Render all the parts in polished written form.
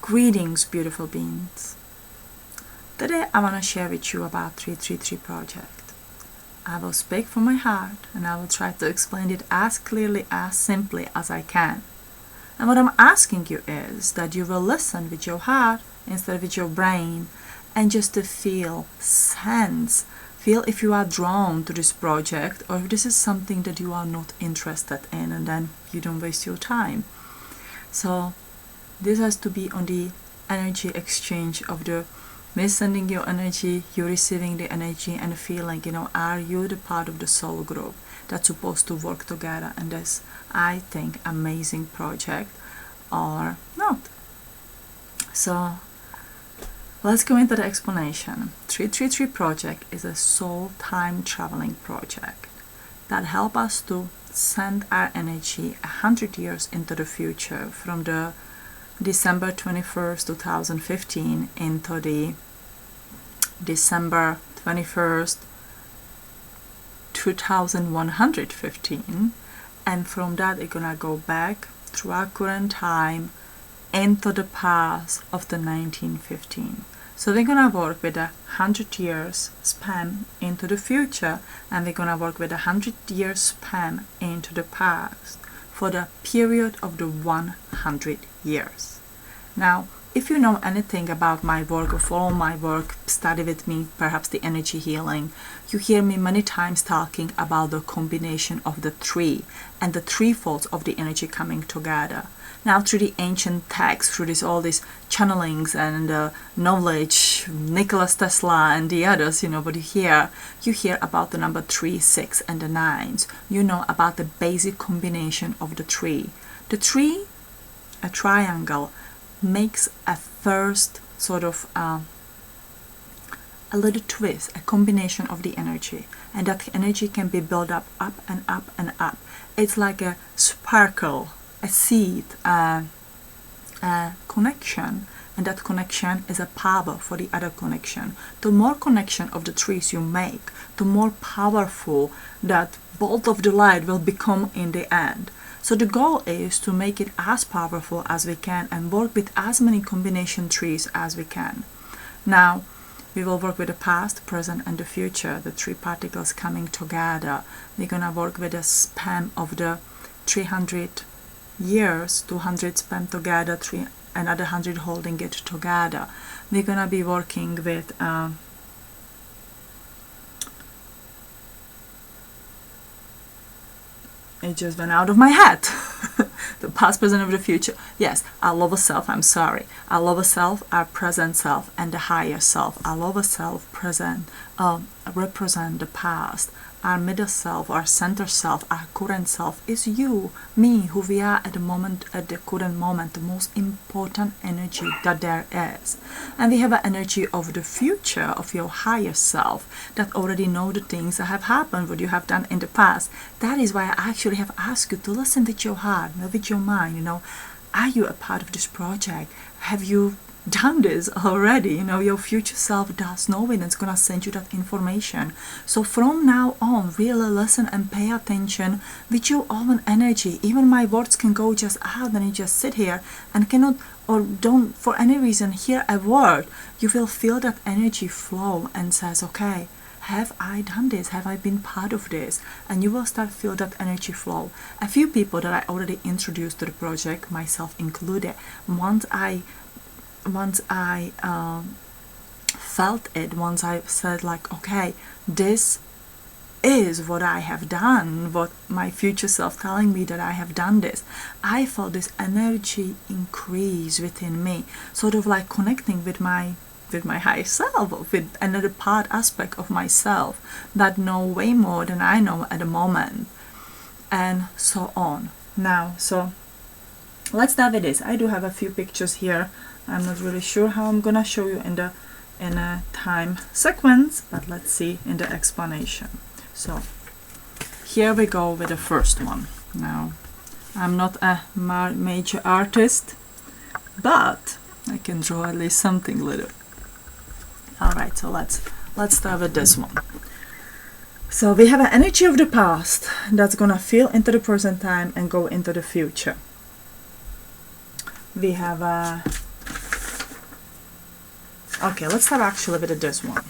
Greetings, beautiful beings. Today I want to share with you about 333 project. I will speak from my heart and I will try to explain it as clearly, as simply as I can. And what I'm asking you is that you will listen with your heart instead of with your brain, and just to feel if you are drawn to this project or if this is something that you are not interested in, and then you don't waste your time. So this has to be on the energy exchange of me sending your energy, you receiving the energy, and feeling, are you the part of the soul group that's supposed to work together in this, I think, amazing project or not? So let's go into the explanation. 333 project is a soul time traveling project that help us to send our energy 100 years into the future, from the December 21st, 2015 into the December 21st, 2115, and from that it's gonna go back through our current time into the past of the 1915. So we're gonna work with 100 years span into the future, and we're gonna work with 100 years span into the past for the period of the 100 years. Now, if you know anything about my work or follow my work, study with me, perhaps the energy healing, you hear me many times talking about the combination of the three and the threefolds of the energy coming together. Now, through the ancient texts, through all these channelings and knowledge, Nikola Tesla and the others, what you hear about the number 3, 6, and the 9s. You know about the basic combination of the three. The three, a triangle, makes a first sort of a little twist, a combination of the energy, and that energy can be built up and up and up. It's like a sparkle, a seed, a connection, and that connection is a power for the other connection. The more connection of the trees you make, the more powerful that bolt of the light will become in the end. So the goal is to make it as powerful as we can and work with as many combination trees as we can. Now, we will work with the past, present, and the future, the three particles coming together. We're gonna work with a span of the 300 years, 200 span together, another 100 holding it together. We're gonna be working with it just went out of my head. The past, present, of the future. Yes, our lower self, our lower self, our present self, and the higher self. Our lower self represent the past. Our middle self, our center self, our current self is you, me, who we are at the moment, at the current moment, the most important energy that there is. And we have an energy of the future, of your higher self, that already know the things that have happened, what you have done in the past. That is why I actually have asked you to listen with your heart, not with your mind. Are you a part of this project? Have you done this already? Your future self does know it and it's gonna send you that information. So from now on, really listen and pay attention with your own energy. Even my words can go just out and you just sit here and cannot or don't for any reason hear a word. You will feel that energy flow and says, okay, have I done this? Have I been part of this? And you will start feel that energy flow. A few people that I already introduced to the project, myself included, once I felt it, once I said like, okay, this is what I have done, what my future self telling me that I have done this, I felt this energy increase within me, sort of like connecting with my higher self, with another part aspect of myself that know way more than I know at the moment, and so on. Now, so let's start with this. I do have a few pictures here. I'm not really sure how I'm gonna show you in a time sequence, but let's see in the explanation. So here we go with the first one. Now, I'm not a major artist, but I can draw at least something little. All right, so let's start with this one. So we have an energy of the past that's gonna feel into the present time and go into the future. We have a Okay, let's start actually with this one.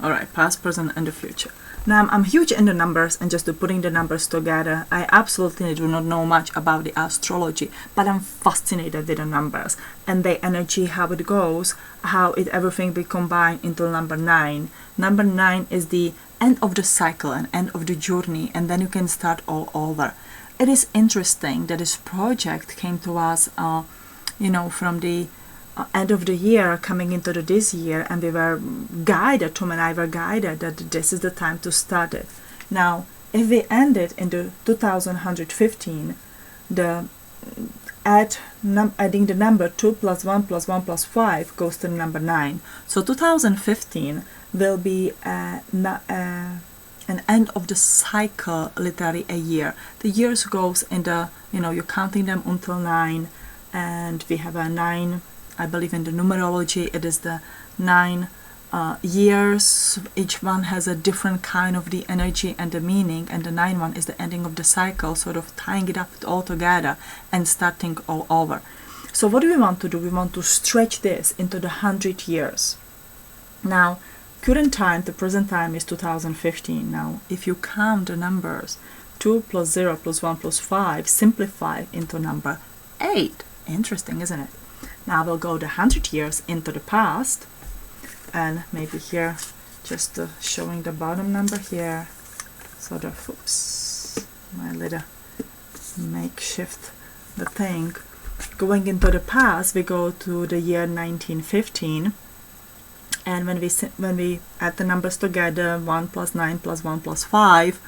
Alright, past, present, and the future. Now, I'm huge into numbers and just putting the numbers together. I absolutely do not know much about the astrology, but I'm fascinated with the numbers and the energy, how it goes, how everything be combined into number 9. Number 9 is the end of the cycle and end of the journey, and then you can start all over. It is interesting that this project came to us, from the end of the year coming into this year, and we were guided, Tom and I were guided that this is the time to start it. Now, if we end it in the 2115, adding the number 2 plus 1 plus 1 plus 5 goes to the number 9. So 2015 will be an end of the cycle, literally a year. The years goes in the, you're counting them until 9, and we have a 9. I believe in the numerology, it is the 9 years. Each one has a different kind of the energy and the meaning, and the 9 one is the ending of the cycle, sort of tying it up all together and starting all over. So what do we want to do? We want to stretch this into the 100 years. Now, current time, the present time is 2015. Now, if you count the numbers, 2 plus 0 plus 1 plus 5, simplify into number 8. Interesting, isn't it? Now we'll go the 100 years into the past, and maybe here just showing the bottom number here, sort of, oops, my little makeshift the thing. Going into the past, we go to the year 1915, and when we add the numbers together, 1 plus 9 plus 1 plus 5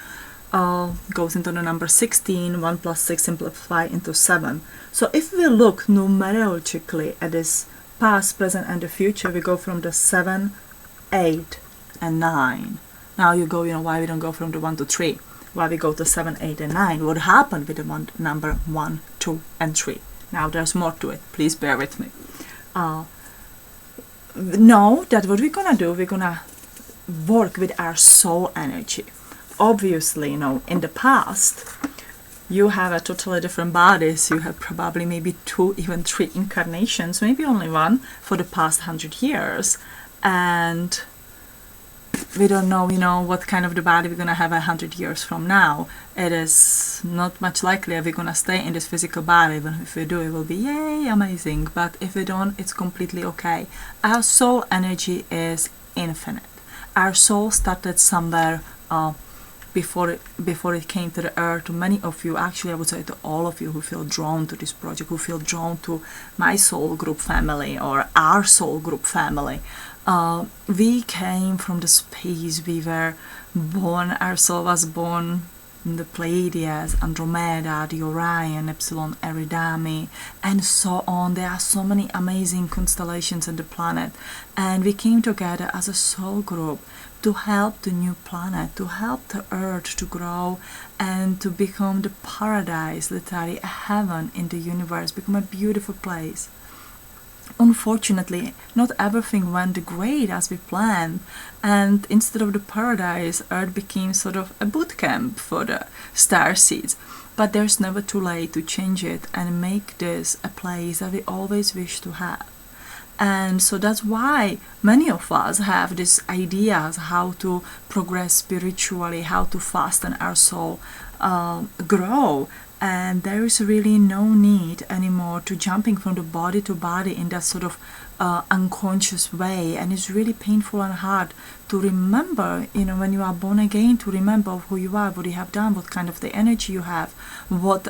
goes into the number 16. 1 plus 6 simplify into 7. So if we look numerologically at this past, present, and the future, we go from the 7, 8, and 9. Now you go, why we don't go from the 1 to 3? Why we go to 7, 8, and 9? What happened with the number 1, 2, and 3? Now there's more to it. Please bear with me. Know that what we're gonna do, we're gonna work with our soul energy. Obviously, in the past, you have a totally different bodies. You have probably maybe 2, even 3 incarnations, maybe only 1 for the past 100 years. And we don't know, what kind of the body we're going to have 100 years from now. It is not much likely we're going to stay in this physical body. Even if we do, it will be, yay, amazing. But if we don't, it's completely okay. Our soul energy is infinite. Our soul started somewhere before it came to the earth. Many of you, actually I would say to all of you who feel drawn to this project, who feel drawn to my soul group family or our soul group family, we came from the space. We were born, our soul was born in the Pleiades, Andromeda, the Orion, Epsilon Eridani, and so on. There are so many amazing constellations in the planet, and we came together as a soul group to help the new planet, to help the earth to grow and to become the paradise, literally a heaven in the universe, become a beautiful place. Unfortunately, not everything went great as we planned, and instead of the paradise, earth became sort of a boot camp for the star seeds. But there's never too late to change it and make this a place that we always wish to have. And so that's why many of us have these ideas how to progress spiritually, how to fasten our soul, grow. And there is really no need anymore to jumping from the body to body in that sort of unconscious way. And it's really painful and hard to remember, when you are born again, to remember who you are, what you have done, what kind of the energy you have, what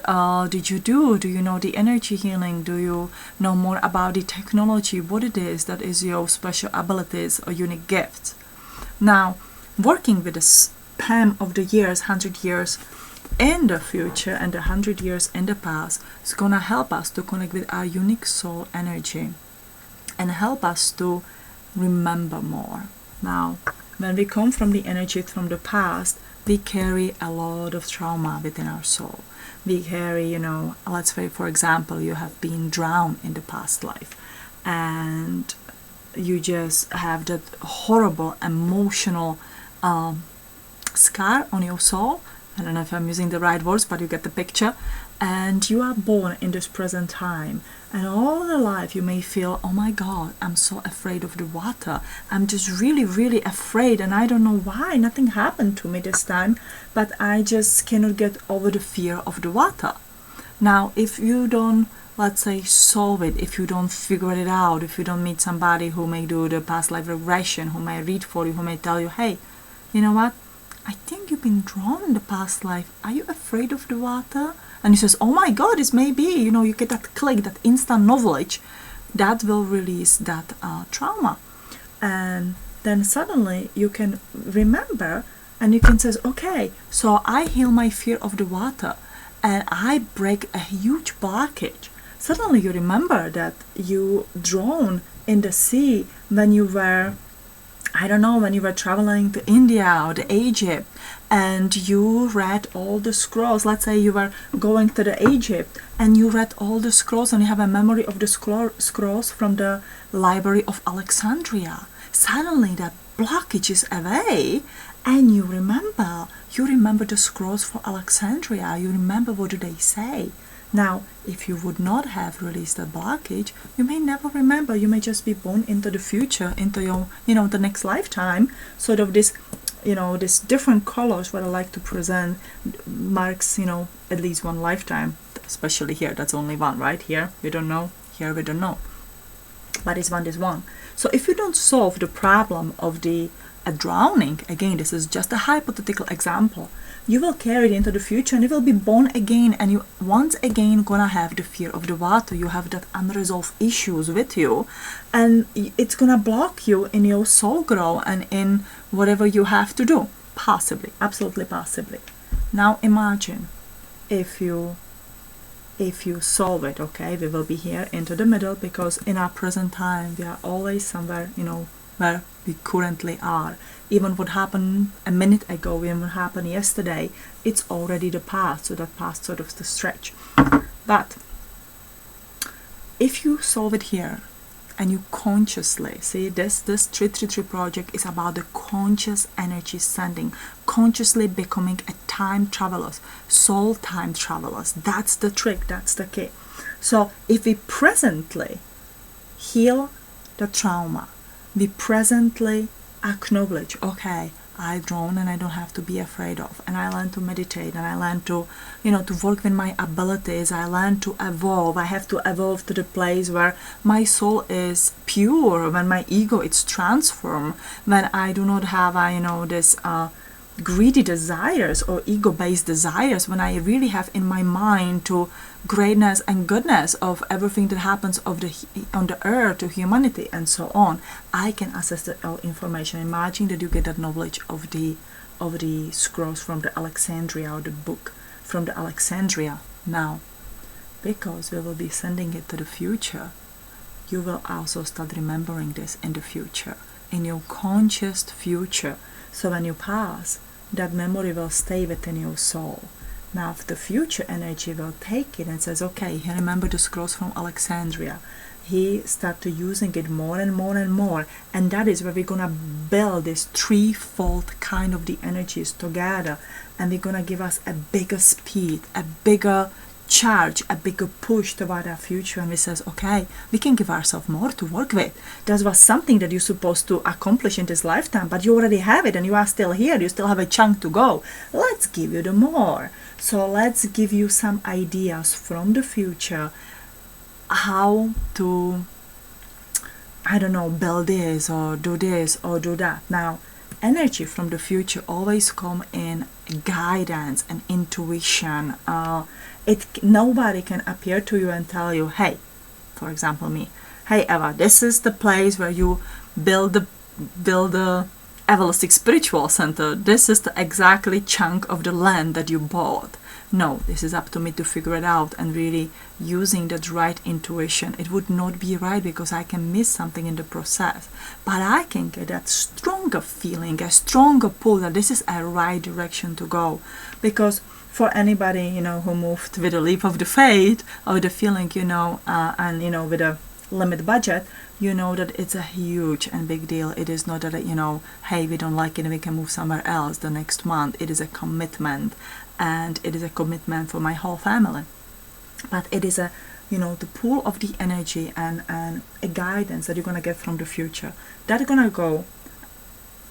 did you do? Do you know the energy healing? Do you know more about the technology, what it is that is your special abilities or unique gifts? Now, working with the span of the years, 100 years in the future and 100 years in the past, is gonna help us to connect with our unique soul energy and help us to remember more. Now, when we come from the energy from the past, we carry a lot of trauma within our soul. We carry, let's say, for example, you have been drowned in the past life and you just have that horrible emotional scar on your soul. I don't know if I'm using the right words, but you get the picture. and you are born in this present time, and all the life you may feel, oh my god, I'm so afraid of the water, I'm just really really afraid, and I don't know why, nothing happened to me this time, but I just cannot get over the fear of the water. Now if you don't, let's say, solve it, if you don't figure it out, if you don't meet somebody who may do the past life regression, who may read for you, who may tell you, hey, you know what, I think you've been drawn in the past life, are you afraid of the water? And he says, oh my god, it may be, you get that click, that instant knowledge that will release that trauma. And then suddenly you can remember, and you can say, okay, so I heal my fear of the water and I break a huge blockage. Suddenly you remember that you drowned in the sea when you were, I don't know, when you were traveling to India or to Egypt, and you read all the scrolls. Let's say you were going to the Egypt and you read all the scrolls, and you have a memory of the scrolls from the Library of Alexandria. Suddenly that blockage is away, and you remember the scrolls for Alexandria. You remember what do they say. Now, if you would not have released that blockage, you may never remember. You may just be born into the future, into your, the next lifetime. Sort of this, this different colors, what I like to present, marks, at least one lifetime. Especially here, that's only one, right? Here, we don't know. Here, we don't know. But it's one. So if you don't solve the problem of the drowning, again, this is just a hypothetical example, you will carry it into the future, and you will be born again, and you once again gonna have the fear of the water. You have that unresolved issues with you, and it's gonna block you in your soul growth and in whatever you have to do. Possibly, absolutely possibly. Now imagine if you solve it. Okay, we will be here into the middle, because in our present time we are always somewhere, where we currently are. Even what happened a minute ago, even what happened yesterday, it's already the past. So that past sort of the stretch. But if you solve it here, and you consciously see this 333 project is about the conscious energy sending, consciously becoming a time travelers, soul time travelers. That's the trick, that's the key. So if we presently heal the trauma, we presently acknowledge, okay, I drown and I don't have to be afraid of, and I learn to meditate, and I learn to, to work with my abilities, I learn to evolve. I have to evolve to the place where my soul is pure, when my ego is transformed, when I do not have, this greedy desires or ego-based desires, when I really have in my mind to greatness and goodness of everything that happens on the earth to humanity and so on. I can access that all information. Imagine that you get that knowledge of the scrolls from the Alexandria, or the book from the Alexandria. Now, because we will be sending it to the future, you will also start remembering this in the future, in your conscious future. So when you pass, that memory will stay within your soul. Now if the future energy will take it and says, okay, he remembered the scrolls from Alexandria, he started using it more and more and more, and that is where we're gonna build this threefold kind of the energies together, and we're gonna give us a bigger speed, a bigger charge, a bigger push toward our future. And we says, okay, we can give ourselves more to work with. That was something that you're supposed to accomplish in this lifetime, but you already have it and you are still here, you still have a chunk to go. Let's give you the more. So let's give you some ideas from the future how to, build this or do that. Now, energy from the future always come in guidance and intuition. Nobody can appear to you and tell you, hey, for example me, hey Eva, this is the place where you build the Evalistic spiritual center. This is the exactly chunk of the land that you bought. No, this is up to me to figure it out, and really using that right intuition. It would not be right because I can miss something in the process, but I can get that stronger feeling, a stronger pull that this is a right direction to go. Because for anybody, who moved with a leap of the faith or the feeling, and with a limit budget, that it's a huge and big deal. It is not that, hey, we don't like it and we can move somewhere else the next month. It is a commitment, and it is a commitment for my whole family. but it is a, the pool of the energy and a guidance that you're going to get from the future. That's going to go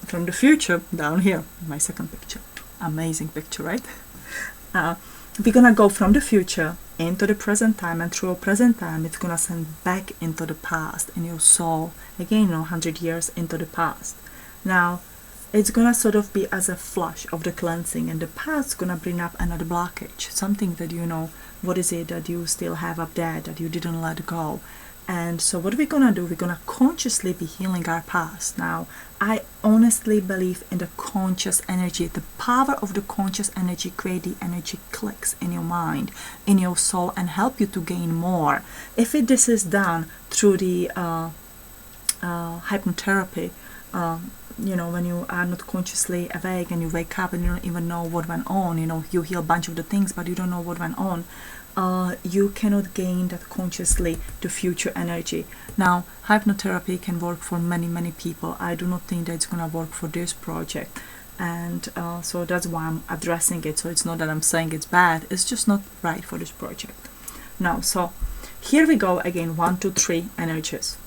from the future down here, my second picture. Amazing picture, right? We're going to go from the future into the present time, and through a present time it's going to send back into the past in your soul, again, 100 years into the past. Now it's going to sort of be as a flush of the cleansing, and the past is going to bring up another blockage, something that what is it that you still have up there that you didn't let go. And so what we're going to do, we're going to consciously be healing our past. Now, I honestly believe in the conscious energy. The power of the conscious energy create the energy clicks in your mind, in your soul, and help you to gain more. If this is done through the hypnotherapy, when you are not consciously awake and you wake up and you don't even know what went on, you hear a bunch of the things, but you don't know what went on. You cannot gain that consciously the future energy. Now, hypnotherapy can work for many people. I do not think that it's going to work for this project, and so that's why I'm addressing it. So it's not that I'm saying it's bad, it's just not right for this project. Now, so here we go again, 1, 2, 3 energies.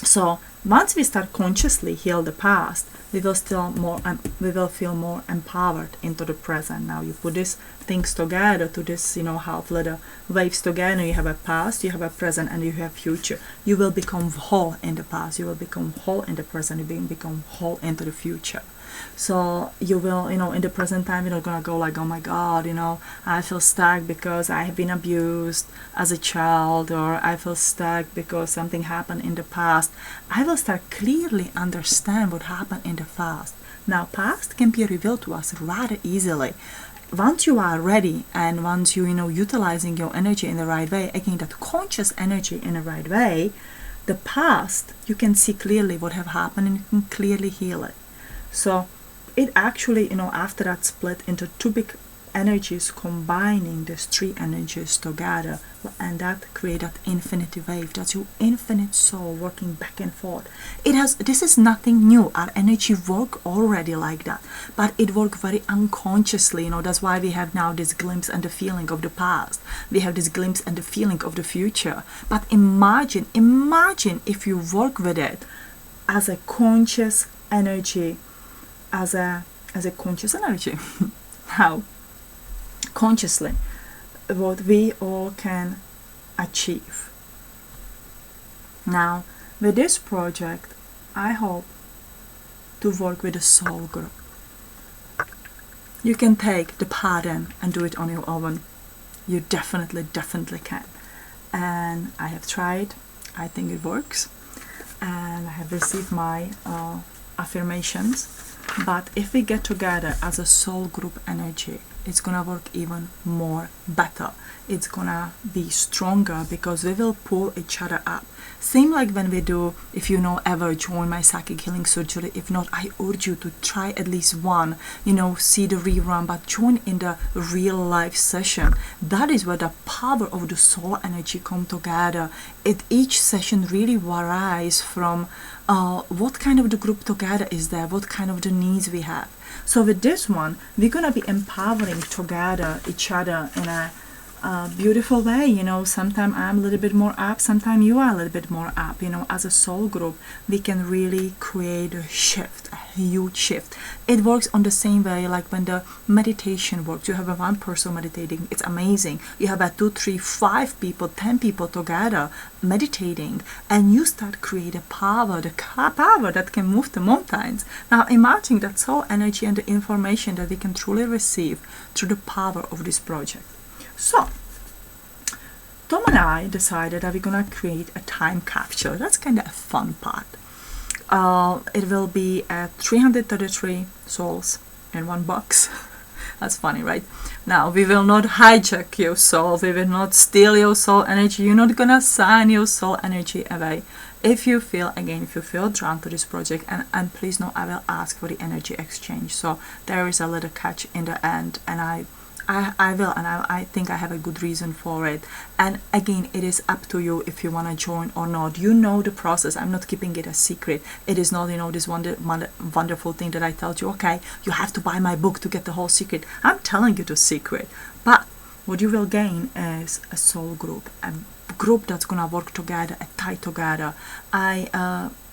So once we start consciously heal the past, we will feel more empowered into the present. Now you put these things together to this, half little waves together. You have a past, you have a present, and you have future. You will become whole in the past, you will become whole in the present, you will become whole into the future. So you will, in the present time, you're not gonna go like, oh my God, I feel stuck because I have been abused as a child, or I feel stuck because something happened in the past. I will start clearly understand what happened in the past. Now, past can be revealed to us rather easily. Once you are ready, and once you, utilizing your energy in the right way, again, that conscious energy in the right way, the past, you can see clearly what have happened and you can clearly heal it. So it actually, after that split into two big energies, combining these three energies together, and that create that infinity wave. That's your infinite soul working back and forth. This is nothing new. Our energy work already like that, but it work very unconsciously. That's why we have now this glimpse and the feeling of the past. We have this glimpse and the feeling of the future. But imagine if you work with it as a conscious energy, as a conscious energy. How consciously what we all can achieve. Now, with this project, I hope to work with a soul group. You can take the pattern and do it on your own. You definitely can. And I have tried. I think it works. And I have received my affirmations. But if we get together as a soul group energy, it's gonna work even more better. It's gonna be stronger because we will pull each other up. Same like when we do, if ever join my psychic healing surgery. If not, I urge you to try at least one, see the rerun, but join in the real life session. That is where the power of the soul energy come together. Each session really varies from what kind of the group together is there, what kind of the needs we have. So with this one, we're gonna be empowering together each other in a beautiful way. Sometimes I'm a little bit more up, sometimes you are a little bit more up. As a soul group, we can really create a shift, a huge shift. It works on the same way like when the meditation works. You have a one person meditating, it's amazing. You have 2, 3, 5 people, 10 people together meditating, and you start creating power, the power that can move the mountains. Now imagine that soul energy and the information that we can truly receive through the power of this project. So, Tom and I decided that we're gonna create a time capsule. That's kind of a fun part. It will be 333 souls in one box. That's funny, right? Now, we will not hijack your soul. We will not steal your soul energy. You're not gonna sign your soul energy away. If you feel drawn to this project, and please know, I will ask for the energy exchange. So there is a little catch in the end, and I will, and I think I have a good reason for it. And again, it is up to you if you want to join or not. The process. I'm not keeping it a secret. It is not, this wonderful thing that I told you, okay, you have to buy my book to get the whole secret. I'm telling you the secret. But what you will gain is a soul group, a group that's gonna work together, tie together.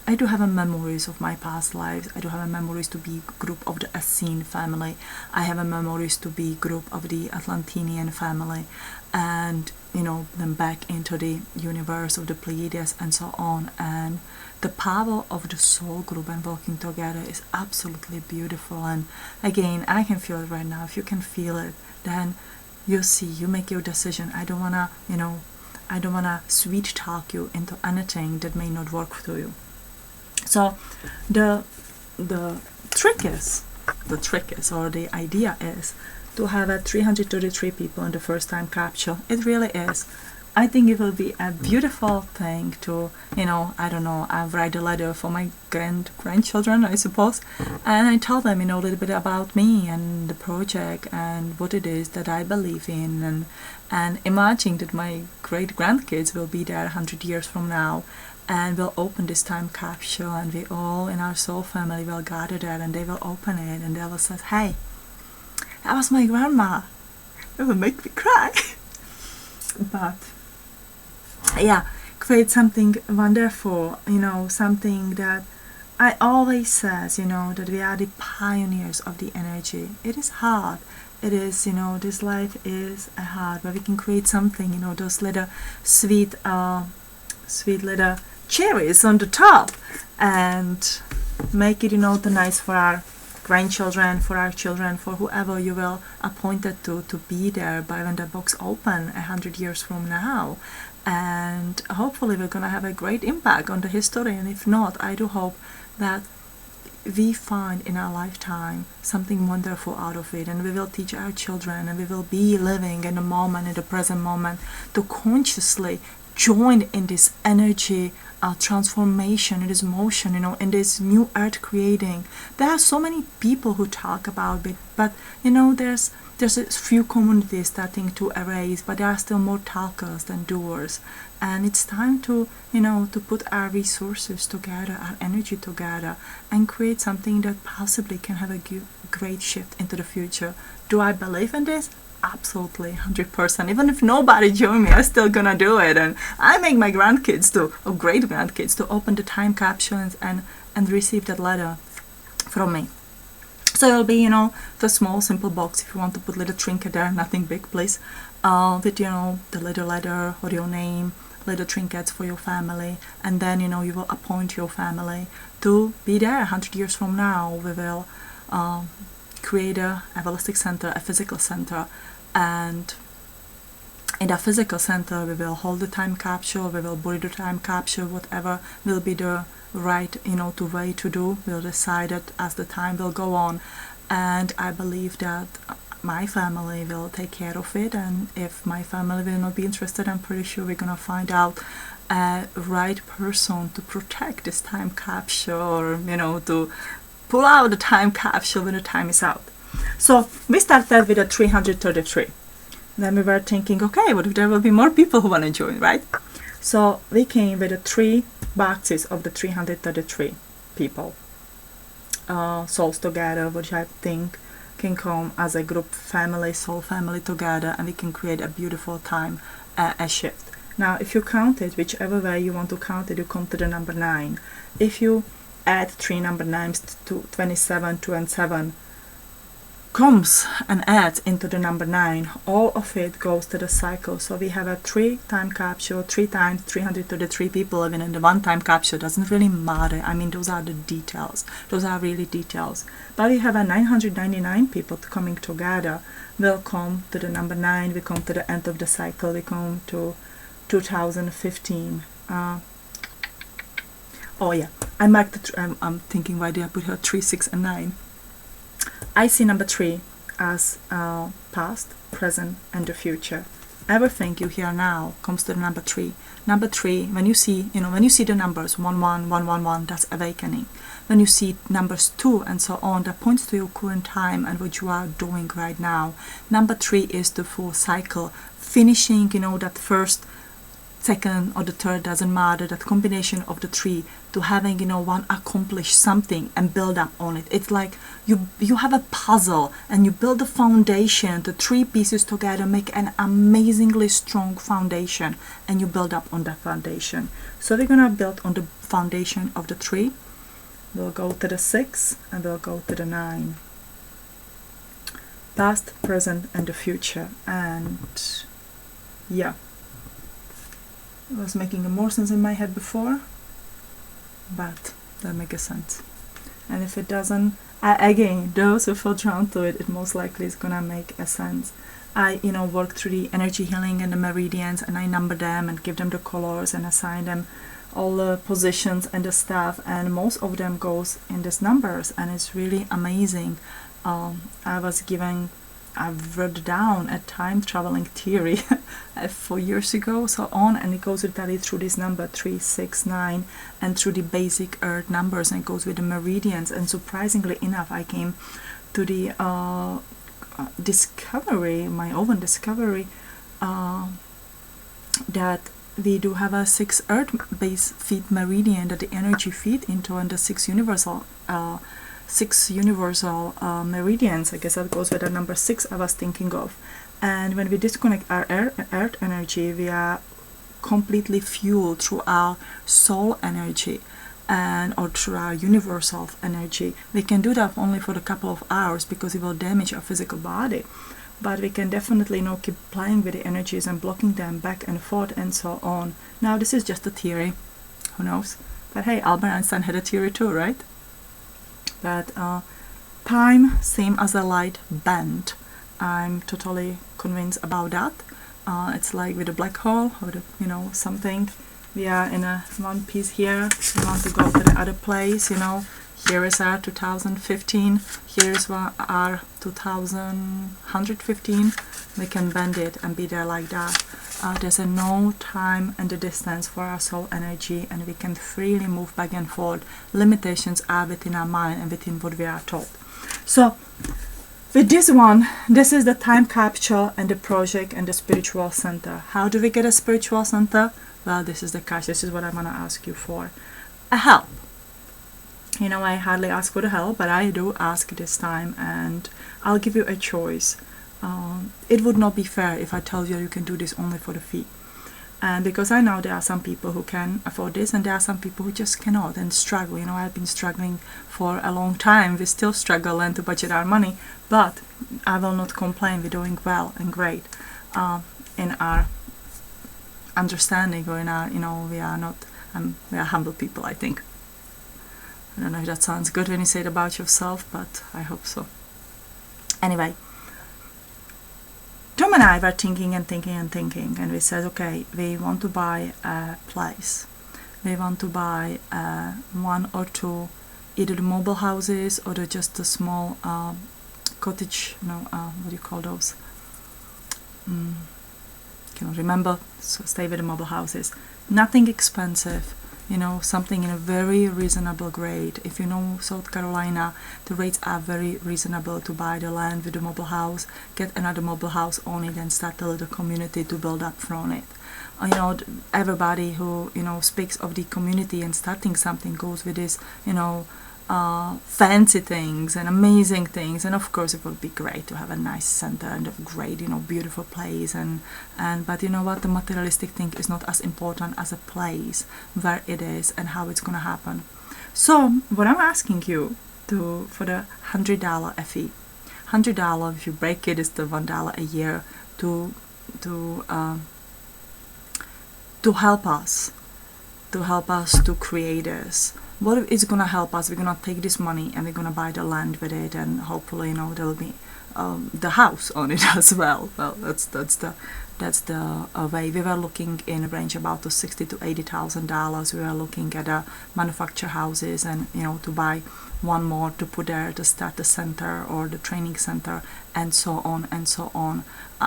I do have a memories of my past lives. I do have a memories to be group of the Essene family. I have a memories to be group of the Atlantinian family, and then back into the universe of the Pleiades and so on. And the power of the soul group and working together is absolutely beautiful. And again, I can feel it right now. If you can feel it, then you see, you make your decision. I don't wanna sweet talk you into anything that may not work for you. So the trick is, or the idea is, to have a 333 people in the first time capsule. It really is. I think it will be a beautiful thing to, I don't know, I write a letter for my grandchildren, I suppose, and I tell them, a little bit about me and the project and what it is that I believe in, and imagine that my great grandkids will be there 100 years from now, and we'll open this time capsule, and we all in our soul family will gather there, and they will open it, and they will say, hey, that was my grandma. It will make me cry. But yeah, create something wonderful, something that I always says, that we are the pioneers of the energy. It is hard. It is, this life is hard, but we can create something, those little sweet little cherries on the top, and make it, the nice for our grandchildren, for our children, for whoever you will appoint it to be there by when the box open 100 years from now. And hopefully we're gonna have a great impact on the history, and if not, I do hope that we find in our lifetime something wonderful out of it, and we will teach our children, and we will be living in the moment, in the present moment, to consciously join in this energy transformation, in this motion, in this new earth creating. There are so many people who talk about it, but there's a few communities starting to erase, but there are still more talkers than doers. And it's time to put our resources together, our energy together, and create something that possibly can have a great shift into the future. Do I believe in this? Absolutely, 100%. Even if nobody join me, I'm still gonna do it. And I make my grandkids or great grandkids to open the time capsules and receive that letter from me. So it'll be, the small simple box. If you want to put little trinket there, nothing big, please. With the little letter or your name, little trinkets for your family, and then you will appoint your family to be there 100 years from now. We will create a Evalistic center, a physical center, and in that physical center we will hold the time capsule, we will bury the time capsule, whatever will be the right way to do, we'll decide it as the time will go on. And I believe that my family will take care of it, and if my family will not be interested, I'm pretty sure we're gonna find out a right person to protect this time capsule, or to pull out the time capsule when the time is out. So we started with a 333. Then we were thinking, okay, what if there will be more people who want to join, right? So we came with the 3 boxes of the 333 people, souls together, which I think can come as a group family, soul family together, and we can create a beautiful time, a shift. Now, if you count it, whichever way you want to count it, you come to the number 9. If you add 3 number 9s to 27, 2 and 7, comes and adds into the number 9, all of it goes to the cycle. So we have a 3 time capsule, 3 times 333 people living in the 1 time capsule. Doesn't really matter. I mean, those are the details. Those are really details. But we have a 999 people coming together. We'll come to the number 9. We come to the end of the cycle. We come to 2015. Oh yeah, I marked I'm thinking, why did I put her 3, 6 and 9? I see number 3 as past, present, and the future. Everything you hear now comes to the number 3. Number 3, when you see the numbers 1, 1, 1, 1, 1, that's awakening. When you see numbers 2 and so on, that points to your current time and what you are doing right now. Number 3 is the full cycle, finishing, that first second or the third, doesn't matter, that combination of the three, to having, you know, one accomplish something and build up on it. It's like you have a puzzle and you build a foundation. The three pieces together make an amazingly strong foundation, and you build up on that foundation. So we're gonna build on the foundation of the three. We'll go to the 6 and we'll go to the 9. Past, present, and the future. And yeah, it was making more sense in my head before, but that makes sense. And if it doesn't, again, those who feel drawn to it, it most likely is gonna make a sense. I, you know, work through the energy healing and the meridians, and I number them and give them the colors and assign them all the positions and the stuff, and most of them goes in these numbers, and it's really amazing. I've wrote down a time traveling theory 4 years ago, so on, and it goes really through this number 3, 6, 9, and through the basic earth numbers, and it goes with the meridians. And surprisingly enough, I came to the discovery, my own discovery, that we do have a 6 earth base feed meridian that the energy feed into, and the 6 universal meridians. I guess that goes with the number 6 I was thinking of. And when we disconnect our earth energy, we are completely fueled through our soul energy or through our universal energy. We can do that only for a couple of hours because it will damage our physical body, but we can definitely, you know, keep playing with the energies and blocking them back and forth and so on. Now this is just a theory, who knows, but hey, Albert Einstein had a theory too, right? But time, same as a light bend. I'm totally convinced about that. It's like with a black hole, or the, you know, something. We are in a one piece here. We want to go to the other place, you know. Here is our 2015. Here is our 2115. We can bend it and be there like that. There's a no time and the distance for our soul energy, and we can freely move back and forth. Limitations are within our mind and within what we are taught. So with this one, this is the time capsule and the project and the spiritual center. How do we get a spiritual center? Well, this is the cash. This is what I'm going to ask you for. A help. You know, I hardly ask for the help, but I do ask this time, and I'll give you a choice. It would not be fair if I tell you you can do this only for the fee. And because I know there are some people who can afford this, and there are some people who just cannot and struggle. You know, I've been struggling for a long time. We still struggle and to budget our money, but I will not complain. We're doing well and great in our understanding, or in our, you know, we are not, we are humble people, I think. I don't know if that sounds good when you say it about yourself, but I hope so. Anyway, Tom and I were thinking, and we said, okay, we want to buy a place. We want to buy 1 or 2, either the mobile houses or just the small cottage, you know, what do you call those? Cannot remember, so stay with the mobile houses. Nothing expensive. You know, something in a very reasonable grade. If you know South Carolina, the rates are very reasonable to buy the land with a mobile house, get another mobile house on it, and start a little community to build up from it. You know, everybody who, you know, speaks of the community and starting something goes with this, you know, fancy things and amazing things, and of course it would be great to have a nice center and a great, you know, beautiful place, and but you know what, the materialistic thing is not as important as a place where it is and how it's gonna happen. So what I'm asking you for the $100 fee, $100, if you break it, is the $1 a year to help us to create this. What is going to help us? We're going to take this money and we're going to buy the land with it, and hopefully, you know, there will be the house on it as well. Well, that's the way. We were looking in a range about to $60,000 to $80,000. We were looking at manufacture houses, and, you know, to buy one more to put there to start the center or the training center, and so on and so on.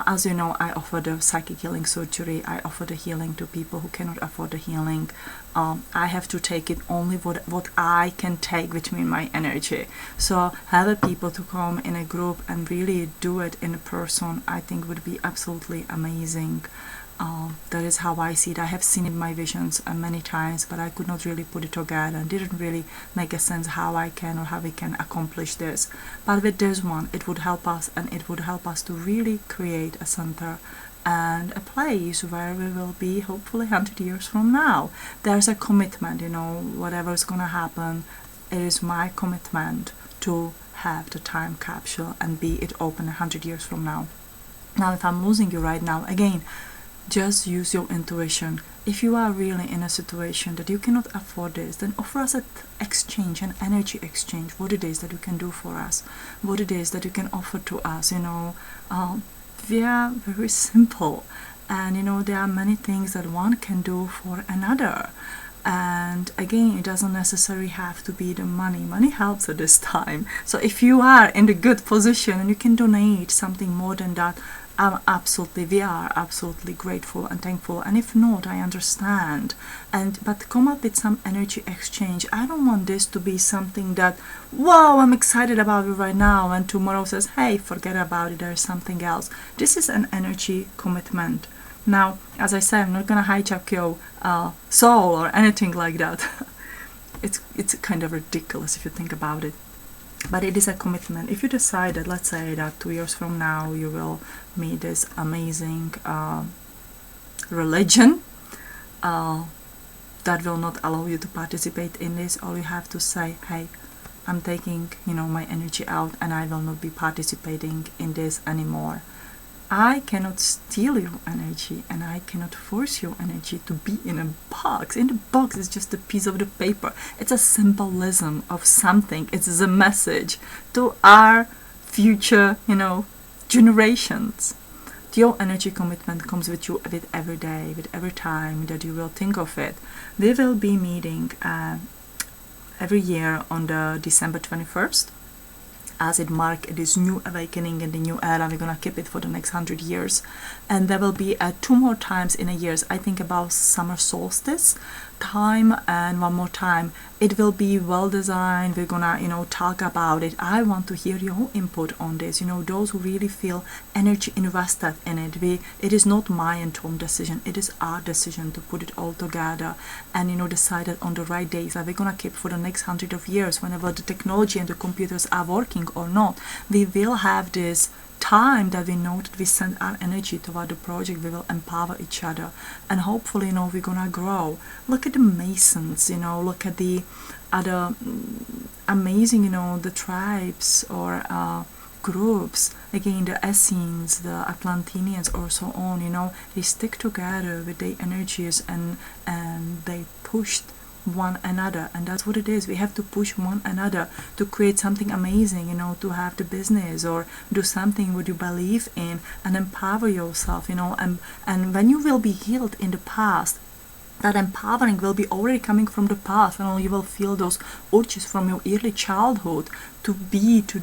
As you know, I offer the psychic healing surgery. I offer the healing to people who cannot afford the healing. I have to take it only what I can take, which means my energy. So having people to come in a group and really do it in person, I think would be absolutely amazing. That is how I see it. I have seen it in my visions many times, but I could not really put it together and didn't really make a sense how I can or how we can accomplish this. But with this one, it would help us, and it would help us to really create a center and a place where we will be hopefully 100 years from now. There's a commitment, whatever is going to happen, it is my commitment to have the time capsule and be it open 100 years from now. Now, if I'm losing you right now, again, just use your intuition. If you are really in a situation that you cannot afford this, then offer us an exchange, an energy exchange, what it is that you can do for us, what it is that you can offer to us. We are very simple, and there are many things that one can do for another. And again, it doesn't necessarily have to be the money. Money helps at this time. So if you are in the good position and you can donate something more than that, we are absolutely grateful and thankful. And if not, I understand. But come up with some energy exchange. I don't want this to be something that, wow, I'm excited about it right now, and tomorrow says, hey, forget about it, there's something else. This is an energy commitment. Now, as I said, I'm not gonna hijack your soul or anything like that. It's kind of ridiculous if you think about it. But it is a commitment. If you decide that, let's say that 2 years from now you will meet this amazing religion that will not allow you to participate in this, all you have to say, hey, I'm taking my energy out and I will not be participating in this anymore. I cannot steal your energy, and I cannot force your energy to be in a box. In the box is just a piece of the paper. It's a symbolism of something. It's a message to our future, generations. Your energy commitment comes with you with every day, with every time that you will think of it. We will be meeting every year on the December 21st. As it marks this new awakening in the new era. We're gonna keep it for the next 100 years, and there will be 2 more times in a year. I think about summer solstice time, and 1 more time. It will be well designed. We're gonna talk about it. I want to hear your input on this. Those who really feel energy invested in it. It is not my and Tom's decision. It is our decision to put it all together and decide it on the right days that we're gonna keep for the next 100 of years. Whenever the technology and the computers are working or not, we will have this time that we know that we send our energy toward the project. We will empower each other, and hopefully we're gonna grow. Look at the Masons, look at the other amazing the tribes or groups, again the Essenes, the Atlantinians or so on. They stick together with their energies, and they pushed one another, and that's what it is. We have to push one another to create something amazing, to have the business or do something what you believe in, and empower yourself, and when you will be healed in the past, that empowering will be already coming from the past, and you will feel those urges from your early childhood to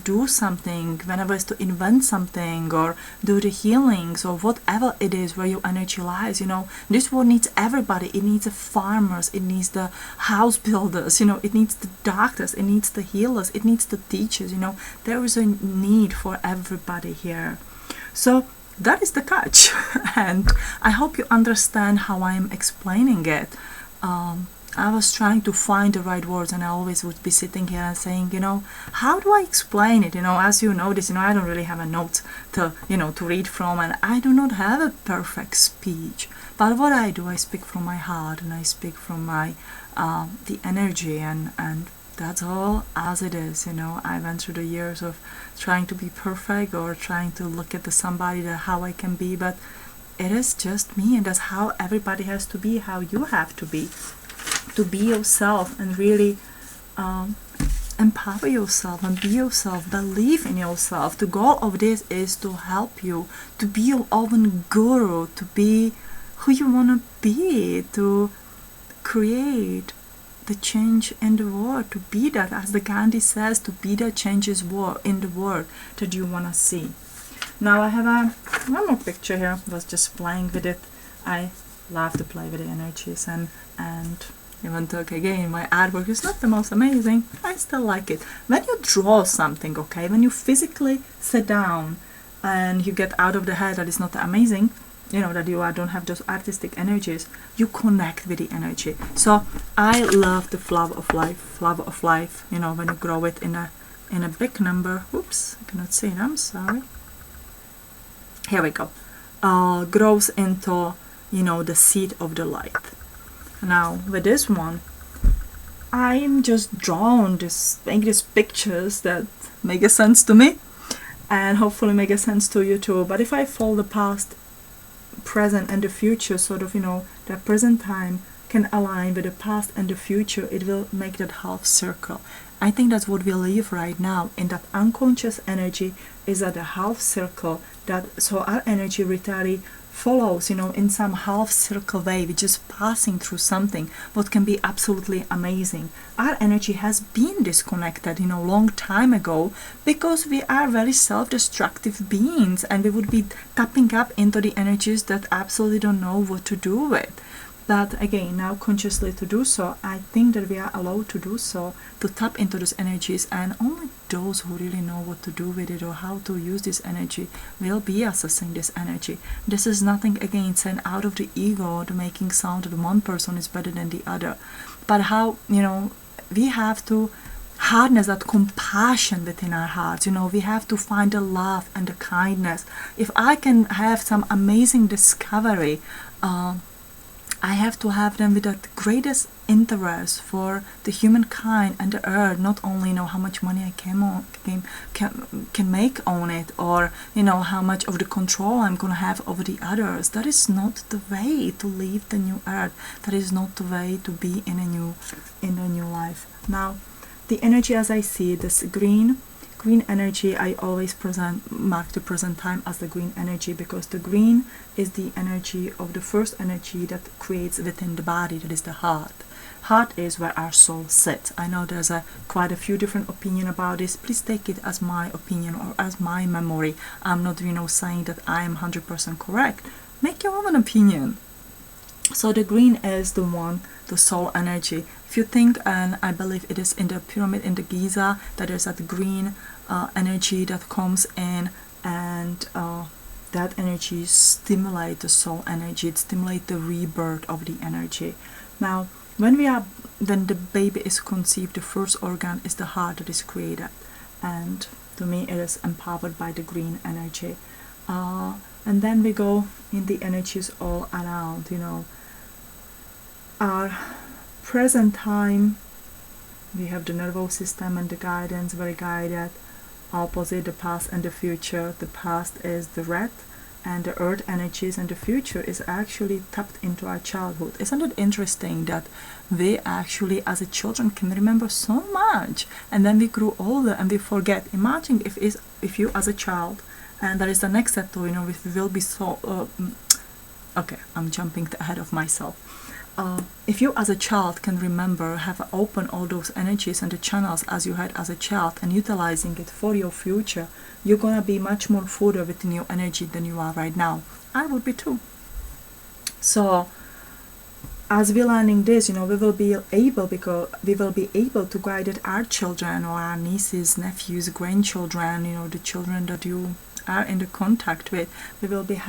do something, whenever it's to invent something or do the healings or whatever it is where your energy lies. This world needs everybody. It needs the farmers, it needs the house builders, it needs the doctors, it needs the healers, it needs the teachers. There is a need for everybody here. So that is the catch, and I hope you understand how I am explaining it. I was trying to find the right words, and I always would be sitting here and saying, how do I explain it? As you notice, I don't really have a note to read from, and I do not have a perfect speech. But what I do, I speak from my heart, and I speak from my the energy, and that's all as it is. I went through the years of trying to be perfect or trying to look at somebody that how I can be, but it is just me, and that's how everybody has to be, how you have to be yourself, and really empower yourself and be yourself, believe in yourself. The goal of this is to help you to be your own guru, to be who you want to be, to create the change in the world, to be that, as the Gandhi says, to be the changes in the world that you want to see. Now I have one more picture here. I was just playing with it. I love to play with the energies, and even though again my artwork is not the most amazing, I still like it. When you draw something, when you physically sit down and you get out of the head that is not amazing, that you don't have those artistic energies, you connect with the energy. So I love the flower of life, when you grow it in a big number. Oops, I cannot see it, I'm sorry. Here we go. Grows into, the seed of the light. Now with this one, I'm just drawn make these pictures that make sense to me, and hopefully make a sense to you too. But if I fold the past, present, and the future, sort of, the present time can align with the past and the future, it will make that half circle. I think that's what we live right now, in that unconscious energy is at a half circle, so our energy literally follows, in some half circle way, which is passing through something what can be absolutely amazing. Our energy has been disconnected, long time ago, because we are very self-destructive beings, and we would be tapping up into the energies that absolutely don't know what to do with. But again, now consciously to do so, I think that we are allowed to do so, to tap into those energies, and only those who really know what to do with it or how to use this energy will be accessing this energy. This is nothing against and out of the ego, the making sound that one person is better than the other, but how, we have to harness that compassion within our hearts. We have to find the love and the kindness. If I can have some amazing discovery, I have to have them with the greatest interest for the humankind and the earth, not only how much money I can make on it, or how much of the control I'm gonna have over the others. That is not the way to live the new earth. That is not the way to be in a new life. Now, the energy as I see this green energy, I always mark the present time as the green energy, because the green is the energy of the first energy that creates within the body, that is the heart. Heart is where our soul sits. I know there's quite a few different opinions about this. Please take it as my opinion or as my memory. I'm not saying that I am 100% correct. Make your own opinion. So the green is the soul energy. If you think, and I believe it is in the pyramid in the Giza, that there's that green energy that comes in, and that energy stimulates the soul energy. It stimulates the rebirth of the energy. Now, when the baby is conceived, the first organ is the heart that is created, and to me it is empowered by the green energy. And then we go in the energies all around, our present time. We have the nervous system and the guidance, very guided. Opposite, the past and the future. The past is the red, and the earth energies, and the future is actually tapped into our childhood. Isn't it interesting that we actually as a children can remember so much, and then we grew older and we forget? Imagine if you as a child, and that is the next step to, if we will be so okay, I'm jumping ahead of myself. If you as a child can remember, have opened all those energies and the channels as you had as a child, and utilizing it for your future, you're gonna be much more further within your energy than you are right now. I would be too. So as we're learning this, we will be able to guide our children or our nieces, nephews, grandchildren, the children that you are in the contact with. We will be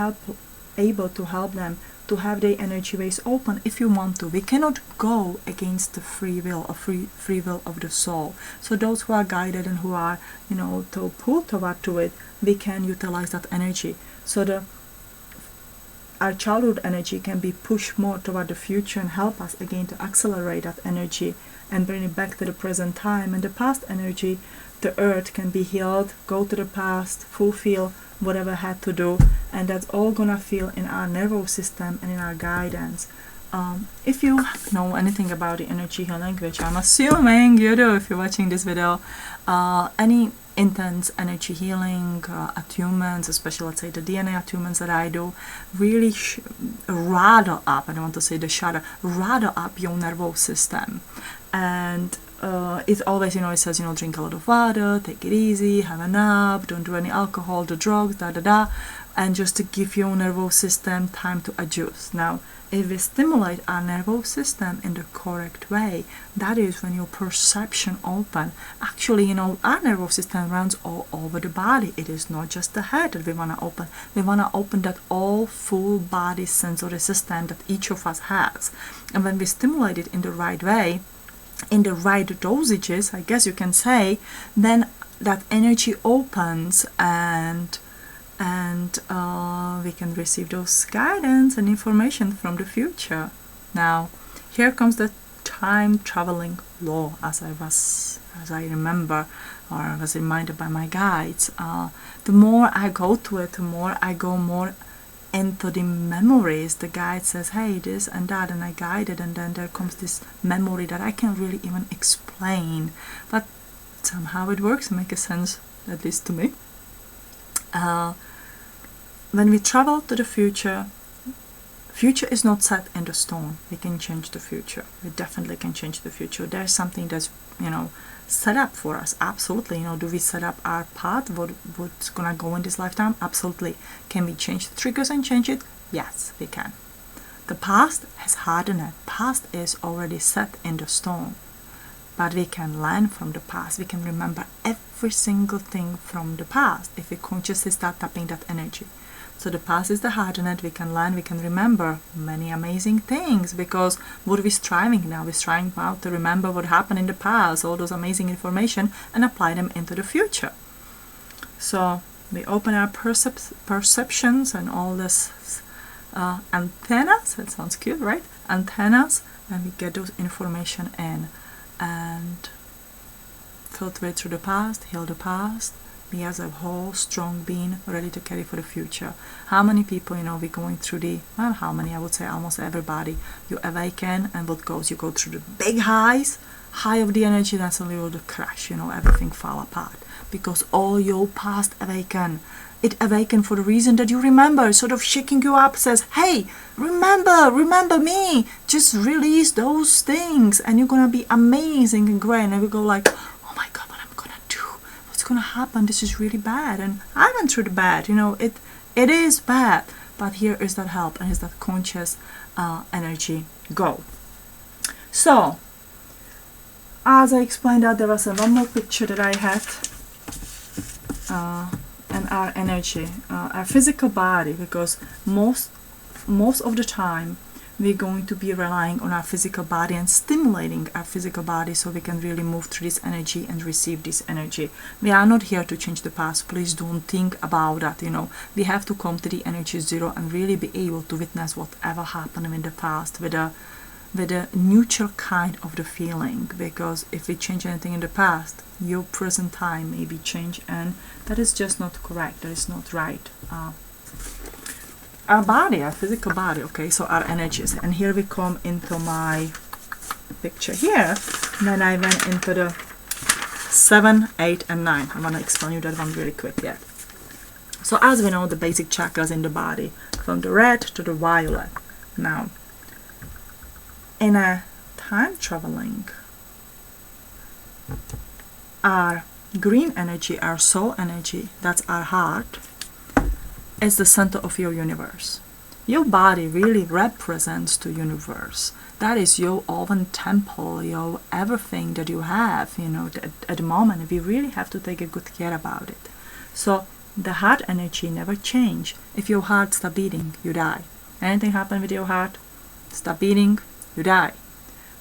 able to help them to have their energy ways open if you want to. We cannot go against the free will of the soul. So those who are guided and who are, to pull toward to it, we can utilize that energy. So our childhood energy can be pushed more toward the future and help us again to accelerate that energy and bring it back to the present time. And the past energy, the earth, can be healed, go to the past, fulfill whatever had to do, and that's all gonna feel in our nervous system and in our guidance. If you know anything about the energy healing, which I'm assuming you do if you're watching this video, any intense energy healing attunements, especially let's say the DNA attunements that I do, really rattle up, I don't want to say the shadow, rattle up your nervous system. And it always, it says, drink a lot of water, take it easy, have a nap, don't do any alcohol, the drugs, and just to give your nervous system time to adjust. Now, if we stimulate our nervous system in the correct way, that is when your perception open. Actually, you know, our nervous system runs all over the body. It is not just the head that we want to open. We want to open that all full body sensory system that each of us has. And when we stimulate it in the right way, in the right dosages, I guess you can say, then that energy opens, and we can receive those guidance and information from the future. Now, here comes the time traveling law, as I remember, or I was reminded by my guides. The more I go to it, the more I go more into the memories. The guide says, hey, this and that, and I guide it, and then there comes this memory that I can't really even explain, but somehow it works and makes sense, at least to me. When we travel to the future, future is not set in the stone. We can change the future. We definitely can change the future. There's something that's, you know, set up for us. Absolutely. You know, do we set up our path? What's gonna go in this lifetime? Absolutely. Can we change the triggers and change it? Yes, we can. The past has hardened. Past is already set in the stone. But we can learn from the past. We can remember every single thing from the past if we consciously start tapping that energy. So the past is the hardened. We can learn, we can remember many amazing things, because what are we striving now? We're striving out to remember what happened in the past, all those amazing information, and apply them into the future. So we open our perceptions and all this antennas. That sounds cute, right? Antennas, and we get those information in and filter it through the past, heal the past, be as a whole strong being ready to carry for the future. How many people, you know, we're going through the, well, how many, I would say almost everybody, you awaken, and what goes, you go through the big highs, high of the energy, then suddenly will the crash, you know, everything fall apart, because all your past awaken. It awakened for the reason that you remember, sort of shaking you up, says, hey, remember me, just release those things and you're gonna be amazing and great. And we go like, oh my god, what I'm gonna do, what's gonna happen, this is really bad. And I went through the bad, you know, it is bad, but here is that help, and is that conscious energy go. So as I explained that, there was one more picture that I had, and our energy, our physical body, because most of the time we're going to be relying on our physical body and stimulating our physical body so we can really move through this energy and receive this energy. We are not here to change the past. Please don't think about that. You know, we have to come to the energy zero and really be able to witness whatever happened in the past with a neutral kind of the feeling, because if we change anything in the past, your present time may be changed, and that is just not correct, that is not right. Our body, our physical body, okay, so our energies, and here we come into my picture here. Then I went into the 7, 8 and 9. I want to explain you that one really quick here. So as we know, the basic chakras in the body, from the red to the violet. Now in a time traveling, our green energy, our soul energy, that's our heart, is the center of your universe. Your body really represents the universe. That is your own temple, your everything that you have, you know, at the moment. We really have to take a good care about it. So the heart energy never change. If your heart stops beating, you die. Anything happen with your heart, stop beating, you die.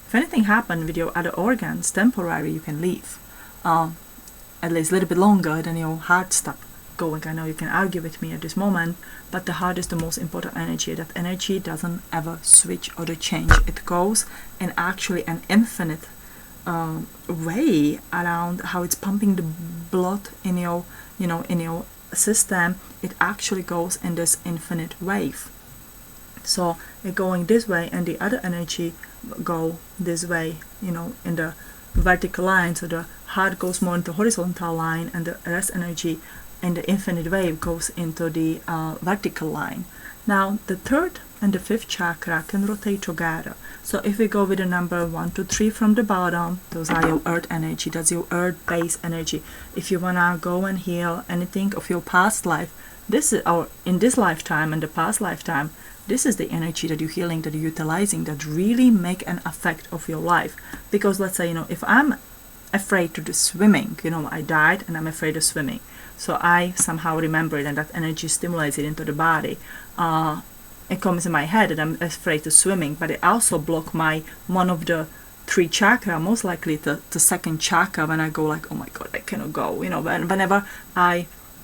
If anything happened with your other organs, temporary, you can leave. At least a little bit longer than your heart stop going. I know you can argue with me at this moment, but the heart is the most important energy. That energy doesn't ever switch or change. It goes in actually an infinite way around how it's pumping the blood in your, you know, in your system. It actually goes in this infinite wave. So it going this way, and the other energy go this way, you know, in the vertical line. So the heart goes more into horizontal line, and the rest energy in the infinite wave goes into the vertical line. Now the third and the fifth chakra can rotate together. So if we go with the number 1 to 3 from the bottom, those are your earth energy, that's your earth base energy. If you wanna go and heal anything of your past life, this is, or in this lifetime and the past lifetime, this is the energy that you're healing, that you're utilizing, that really make an effect of your life. Because let's say, if I'm afraid to do swimming, I died and I'm afraid of swimming, so I somehow remember it, and that energy stimulates it into the body. It comes in my head and I'm afraid of swimming, but it also block one of the 3 chakra, most likely the second chakra, when I go like, oh my god, I cannot go. Whenever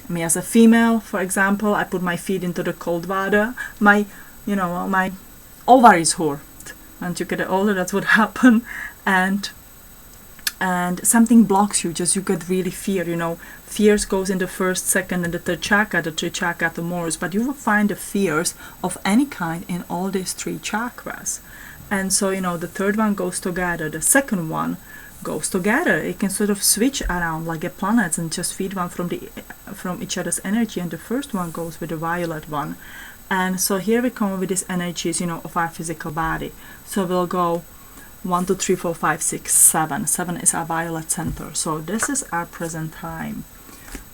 me as a female, for example, I put my feet into the cold water, my ovaries hurt. And you get older, that's what happen. And something blocks you, you get really fear. Fears goes in the first, second, and the third chakra, the 3 chakra the most, but you will find the fears of any kind in all these 3 chakras. And so, the third one goes together, the second one goes together. It can sort of switch around like a planets and just feed one from each other's energy, and the first one goes with the violet one. And so here we come with these energies, of our physical body. So we'll go 1, 2, 3, 4, 5, 6, 7. 7 is our violet center. So this is our present time.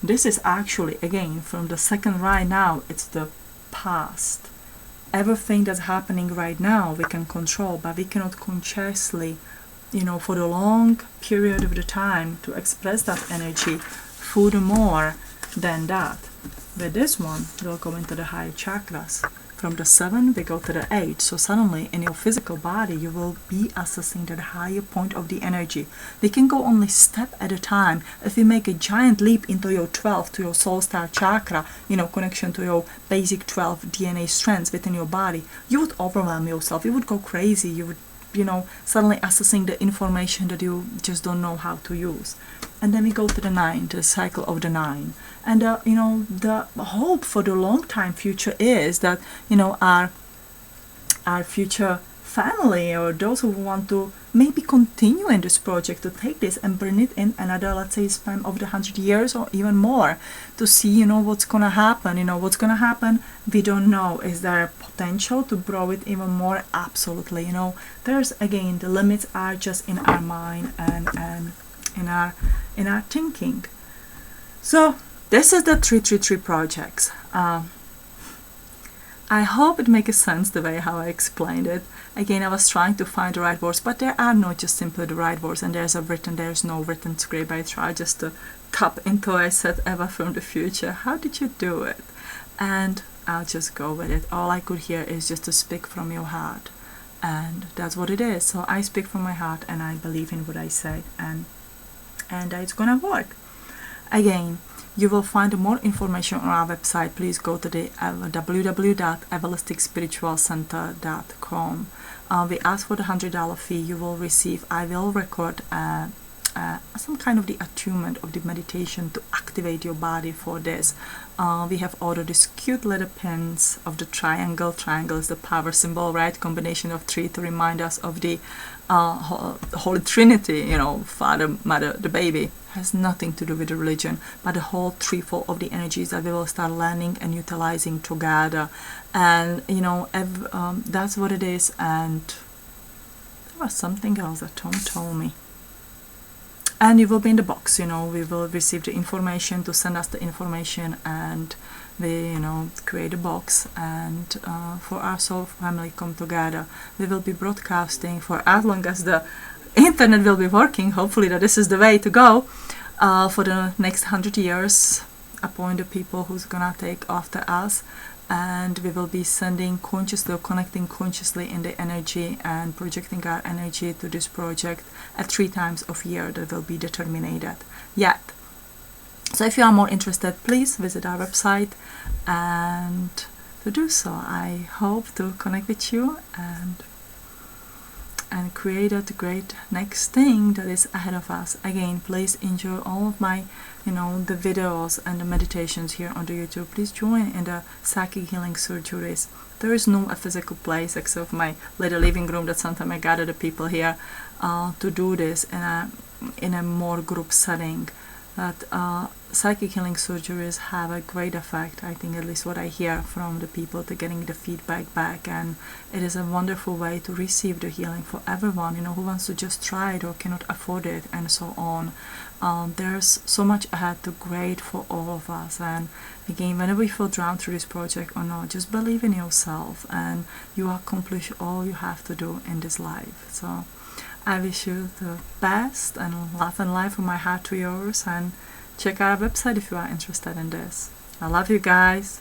This is actually, again, from the second right now, it's the past. Everything that's happening right now we can control, but we cannot consciously, for the long period of the time to express that energy furthermore than that. With this one, we'll go into the higher chakras. From the 7, we go to the 8. So suddenly, in your physical body, you will be accessing that higher point of the energy. We can go only step at a time. If we make a giant leap into your 12, to your soul star chakra, connection to your basic 12 DNA strands within your body, you would overwhelm yourself. You would go crazy. You would, suddenly accessing the information that you just don't know how to use. And then we go to the 9, the cycle of the 9. And, the hope for the long time future is that, our future family, or those who want to maybe continue in this project, to take this and bring it in another, let's say, span of the 100 years or even more, to see, what's going to happen. What's going to happen, we don't know. Is there potential to grow it even more? Absolutely. There's, again, the limits are just in our mind and in our thinking. So this is the 333 projects. I hope it makes sense the way how I explained it. Again, I was trying to find the right words, but there are not just simply the right words, and there's no written script. I tried just to tap into, I said, Eva from the future, how did you do it? And I'll just go with it. All I could hear is just to speak from your heart, and that's what it is. So I speak from my heart, and I believe in what I say, and it's gonna work. Again, you will find more information on our website. Please go to the www.evalisticspiritualcenter.com. We ask for the $100 fee. You will receive, I will record some kind of the attunement of the meditation to activate your body for this. We have ordered these cute little pins of the triangle. Triangle is the power symbol, right? Combination of 3 to remind us of the Holy Trinity, Father, Mother, the baby. Has nothing to do with the religion, but the whole threefold of the energies that we will start learning and utilizing together. And that's what it is. And there was something else that Tom told me. And you will be in the box. We will receive the information to send us the information, and we create a box, and for our soul family come together. We will be broadcasting for as long as the internet will be working. Hopefully that this is the way to go for the next 100 years. Appoint the people who's gonna take after us, and we will be sending consciously or connecting consciously in the energy and projecting our energy to this project at 3 times of year that will be determined yet. So if you are more interested, please visit our website, and to do so I hope to connect with you and create that great next thing that is ahead of us. Again, please enjoy all of my the videos and the meditations here on the YouTube. Please join in the psychic healing surgeries. There is no a physical place except my little living room that sometimes I gather the people here to do this in a more group setting. that psychic healing surgeries have a great effect. I think, at least what I hear from the people, to getting the feedback back, and it is a wonderful way to receive the healing for everyone, you know, who wants to just try it or cannot afford it, and so on. There's so much ahead to great for all of us. And again, whenever you feel drawn through this project or not, just believe in yourself and you accomplish all you have to do in this life. So I wish you the best and love and life from my heart to yours, and check out our website if you are interested in this. I love you guys.